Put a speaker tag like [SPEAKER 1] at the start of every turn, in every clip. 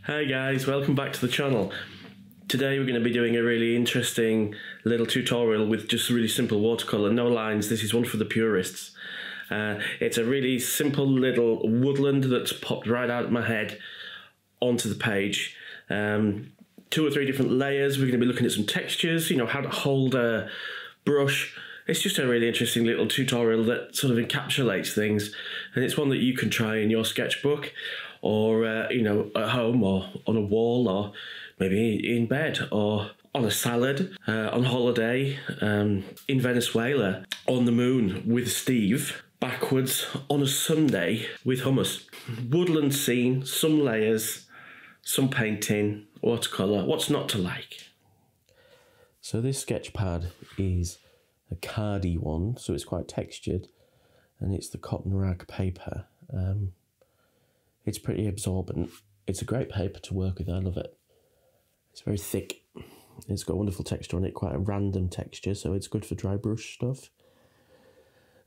[SPEAKER 1] Hi guys, welcome back to the channel. Today we're going to be doing a really interesting little tutorial with just really simple watercolour, no lines. This is one for the purists. It's a really simple little woodland that's popped right out of my head onto the page. 2 or 3 different layers. We're going to be looking at some textures, you know, how to hold a brush. It's just a really interesting little tutorial that sort of encapsulates things, and it's one that you can try in your sketchbook or you know, at home or on a wall or maybe in bed or on a salad, on holiday, in Venezuela, on the moon with Steve, backwards on a Sunday with hummus. Woodland scene, some layers, some painting, watercolour, what's not to like? So this sketch pad is a cardy one, so it's quite textured, and it's the cotton rag paper. It's pretty absorbent. It's a great paper to work with, I love it. It's very thick. It's got wonderful texture on it, quite a random texture, so it's good for dry brush stuff.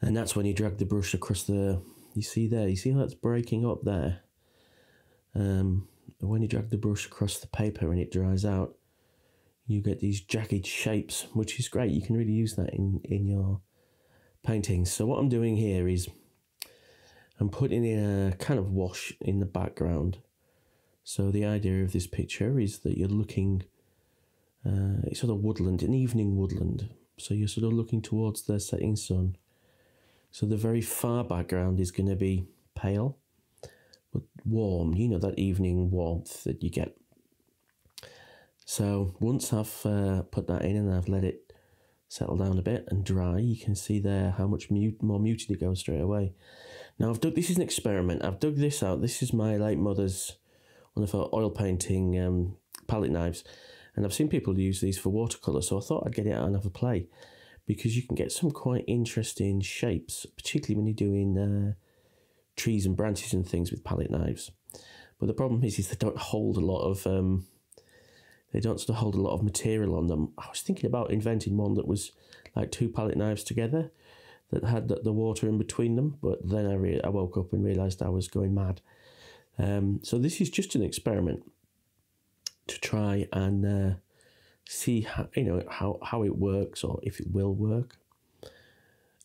[SPEAKER 1] And that's when you drag the brush across the, you see there, you see how it's breaking up there? When you drag the brush across the paper and it dries out, you get these jagged shapes, which is great. You can really use that in your paintings. So what I'm doing here is I'm putting in a kind of wash in the background. So the idea of this picture is that you're looking, it's sort of woodland, an evening woodland. So you're sort of looking towards the setting sun. So the very far background is going to be pale, but warm, you know, that evening warmth that you get. So once I've put that in and I've let it settle down a bit and dry, you can see there how much more muted it goes straight away. Now this is an experiment. I've dug this out. This is my late mother's one of her oil painting palette knives, and I've seen people use these for watercolour, so I thought I'd get it out and have a play, because you can get some quite interesting shapes, particularly when you're doing trees and branches and things with palette knives. But the problem is they don't hold a lot of they don't sort of hold a lot of material on them. I was thinking about inventing one that was like 2 palette knives together that had the water in between them, but then I woke up and realised I was going mad. So this is just an experiment to try and see how, you know, how it works, or if it will work.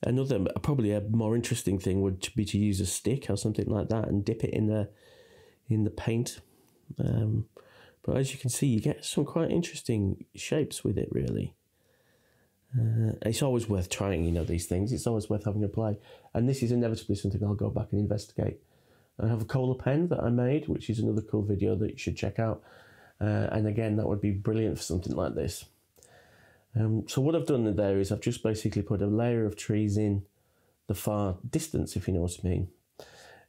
[SPEAKER 1] Another, probably a more interesting thing would be to use a stick or something like that and dip it in the paint. But as you can see, you get some quite interesting shapes with it, really. It's always worth trying, you know, these things. It's always worth having a play. And this is inevitably something I'll go back and investigate. I have a Kohler pen that I made, which is another cool video that you should check out. And again, that would be brilliant for something like this. So what I've done there is I've just basically put a layer of trees in the far distance, if you know what I mean.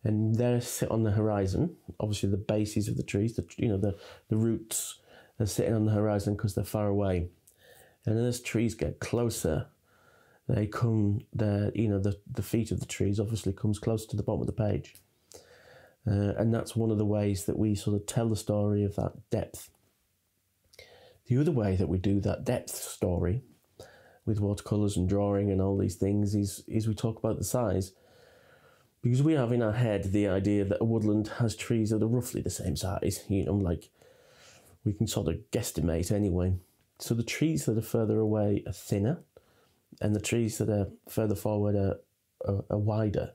[SPEAKER 1] And they're sit on the horizon. Obviously, the bases of the trees, the roots are sitting on the horizon because they're far away. And then as trees get closer, they come, the feet of the trees obviously comes close to the bottom of the page. And that's one of the ways that we sort of tell the story of that depth. The other way that we do that depth story with watercolours and drawing and all these things is we talk about the size. Because we have in our head the idea that a woodland has trees that are roughly the same size, you know, like we can sort of guesstimate anyway. So the trees that are further away are thinner, and the trees that are further forward are wider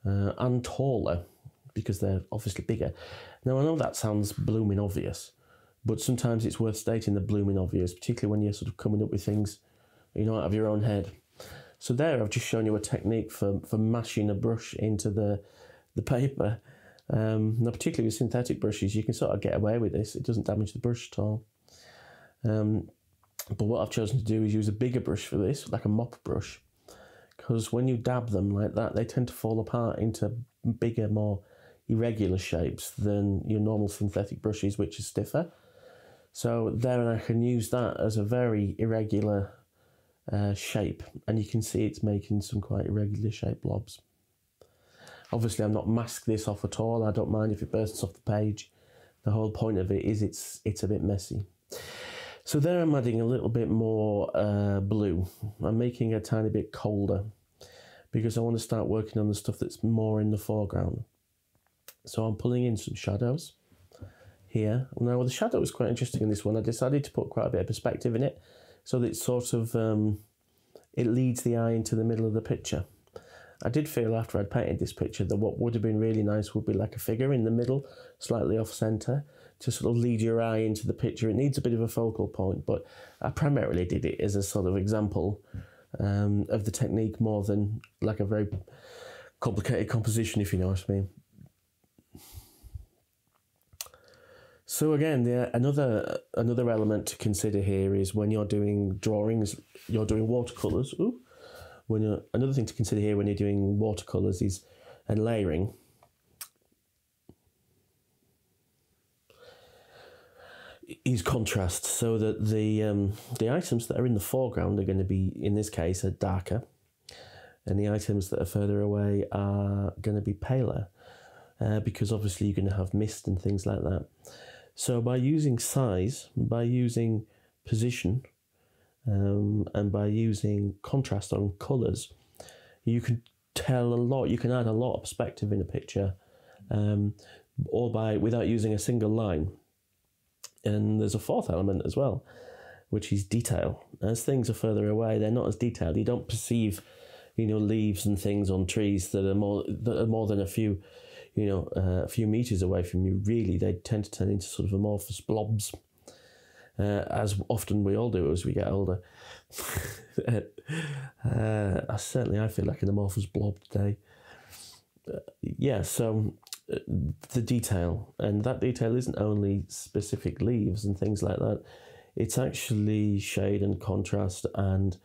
[SPEAKER 1] and taller, because they're obviously bigger. Now I know that sounds blooming obvious, but sometimes it's worth stating the blooming obvious, particularly when you're sort of coming up with things, you know, out of your own head. So there I've just shown you a technique for mashing a brush into the paper. Now particularly with synthetic brushes, you can sort of get away with this. It doesn't damage the brush at all. But what I've chosen to do is use a bigger brush for this, like a mop brush. Because when you dab them like that, they tend to fall apart into bigger, more irregular shapes than your normal synthetic brushes, which are stiffer. So there I can use that as a very irregular shape, and you can see it's making some quite irregular shaped blobs. Obviously I'm not masked this off at all. I don't mind if it bursts off the page. The whole point of it is it's a bit messy. So there I'm adding a little bit more blue. I'm making it a tiny bit colder because I want to start working on the stuff that's more in the foreground. So I'm pulling in some shadows here. Now the shadow was quite interesting in this one. I decided to put quite a bit of perspective in it, so that it's sort of, it leads the eye into the middle of the picture. I did feel after I'd painted this picture that what would have been really nice would be like a figure in the middle, slightly off centre, to sort of lead your eye into the picture. It needs a bit of a focal point, but I primarily did it as a sort of example of the technique more than like a very complicated composition, if you know what I mean. So again, another element to consider here is when you're doing drawings, you're doing watercolours. Another thing to consider here when you're doing watercolours and layering. Is contrast, so that the items that are in the foreground are going to be, in this case, are darker, and the items that are further away are going to be paler, because obviously you're going to have mist and things like that. So by using size, by using position, and by using contrast on colours, you can tell a lot. You can add a lot of perspective in a picture, without using a single line. And there's a fourth element as well, which is detail. As things are further away, they're not as detailed. You don't perceive, leaves and things on trees that are more than a few meters away from you. Really, they tend to turn into sort of amorphous blobs, as often we all do as we get older. I feel like an amorphous blob today. So the detail, and that detail isn't only specific leaves and things like that, it's actually shade and contrast and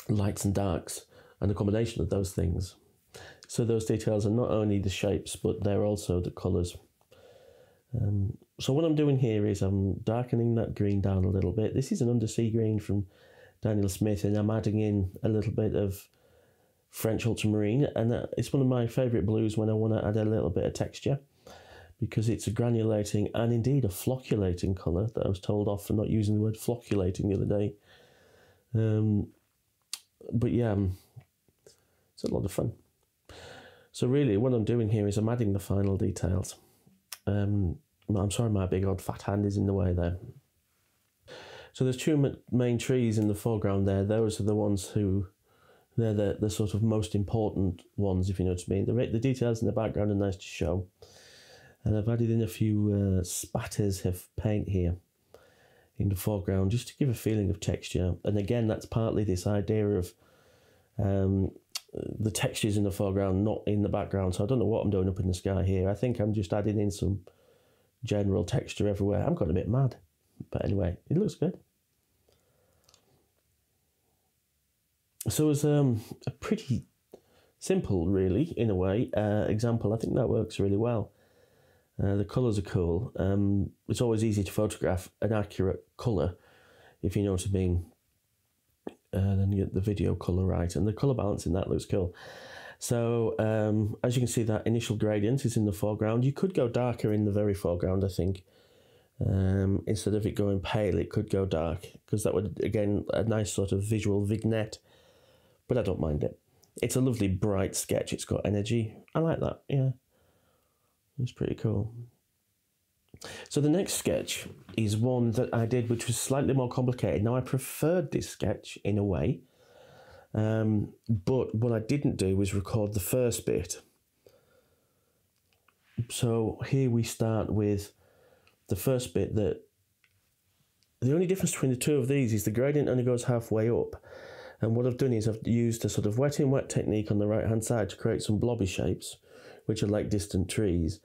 [SPEAKER 1] lights and darks and a combination of those things. So those details are not only the shapes, but they're also the colours. So what I'm doing here is I'm darkening that green down a little bit. This is an undersea green from Daniel Smith, and I'm adding in a little bit of French ultramarine, and it's one of my favourite blues when I want to add a little bit of texture, because it's a granulating and indeed a flocculating colour that I was told off for not using the word flocculating the other day. But yeah, it's a lot of fun. So really what I'm doing here is I'm adding the final details. I'm sorry, my big old fat hand is in the way there. So there's two main trees in the foreground there. Those are the ones who... They're the sort of most important ones, if you know what I mean. The details in the background are nice to show. And I've added in a few spatters of paint here in the foreground, just to give a feeling of texture. And again, that's partly this idea of the textures in the foreground, not in the background. So I don't know what I'm doing up in the sky here. I think I'm just adding in some general texture everywhere. I'm got a bit mad. But anyway, it looks good. So it's a pretty simple, really, in a way, example. I think that works really well. The colours are cool. It's always easy to photograph an accurate colour, if you know what I mean. Then you get the video colour right, and the colour balance in that looks cool. So as you can see, that initial gradient is in the foreground. You could go darker in the very foreground, I think. Instead of it going pale, it could go dark, because that would, again, a nice sort of visual vignette. But I don't mind it. It's a lovely bright sketch. It's got energy. I like that, yeah. It's pretty cool. So the next sketch is one that I did, which was slightly more complicated. Now, I preferred this sketch in a way, but what I didn't do was record the first bit. So here we start with the first bit. That the only difference between the two of these is the gradient only goes halfway up. And what I've done is I've used a sort of wet in wet technique on the right hand side to create some blobby shapes, which are like distant trees.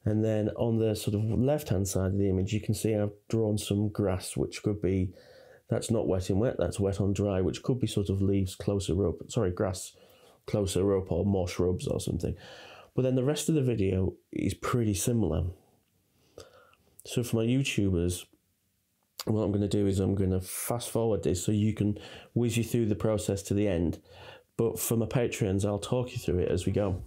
[SPEAKER 1] And then on the sort of left hand side of the image, you can see I've drawn some grass, which could be, that's not wet in wet, that's wet on dry, which could be sort of leaves closer up, grass closer up, or more shrubs or something. But then the rest of the video is pretty similar. So for my YouTubers, what I'm going to do is I'm going to fast forward this so you can whiz you through the process to the end. But for my Patreons, I'll talk you through it as we go.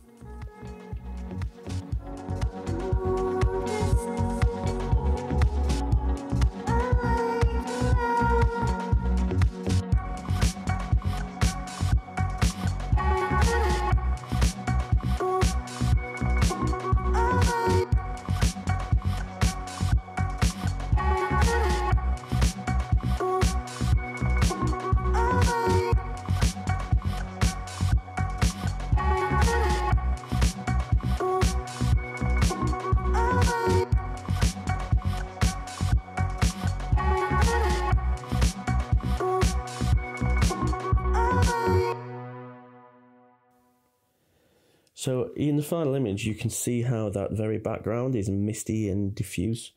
[SPEAKER 1] So in the final image, you can see how that very background is misty and diffuse.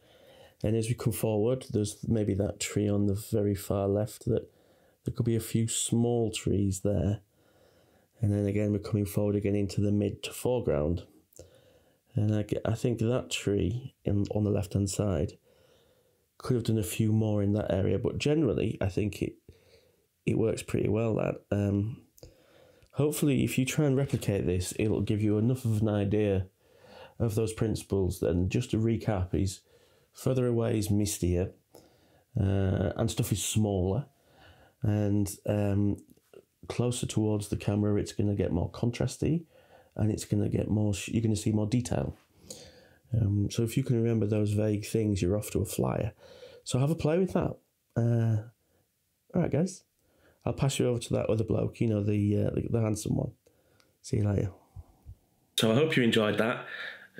[SPEAKER 1] And as we come forward, there's maybe that tree on the very far left that there could be a few small trees there. And then again, we're coming forward again into the mid to foreground. And I think that tree on the left-hand side could have done a few more in that area. But generally, I think it works pretty well, that. Hopefully, if you try and replicate this, it'll give you enough of an idea of those principles. Then just to recap is, further away is mistier, and stuff is smaller, and closer towards the camera, it's going to get more contrasty, and it's going to get more. You're going to see more detail. So if you can remember those vague things, you're off to a flyer. So have a play with that. All right, guys. I'll pass you over to that other bloke, you know, the handsome one. See you later. So I hope you enjoyed that.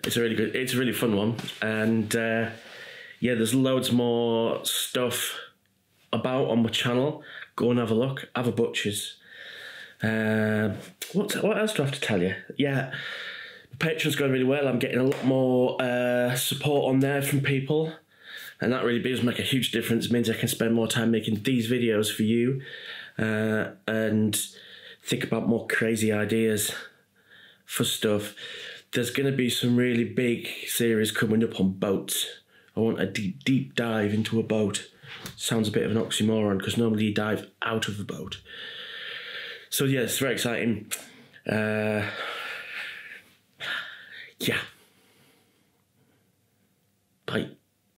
[SPEAKER 1] It's a really fun one, and yeah, there's loads more stuff about on my channel. Go and have a look. Have a butcher's. What else do I have to tell you? Yeah, Patreon's going really well. I'm getting a lot more support on there from people, and that really does make a huge difference. It means I can spend more time making these videos for you, and think about more crazy ideas for stuff. There's going to be some really big series coming up on boats. I want a deep dive into a boat. Sounds a bit of an oxymoron, because normally you dive out of the boat. So yeah, it's very exciting. Yeah.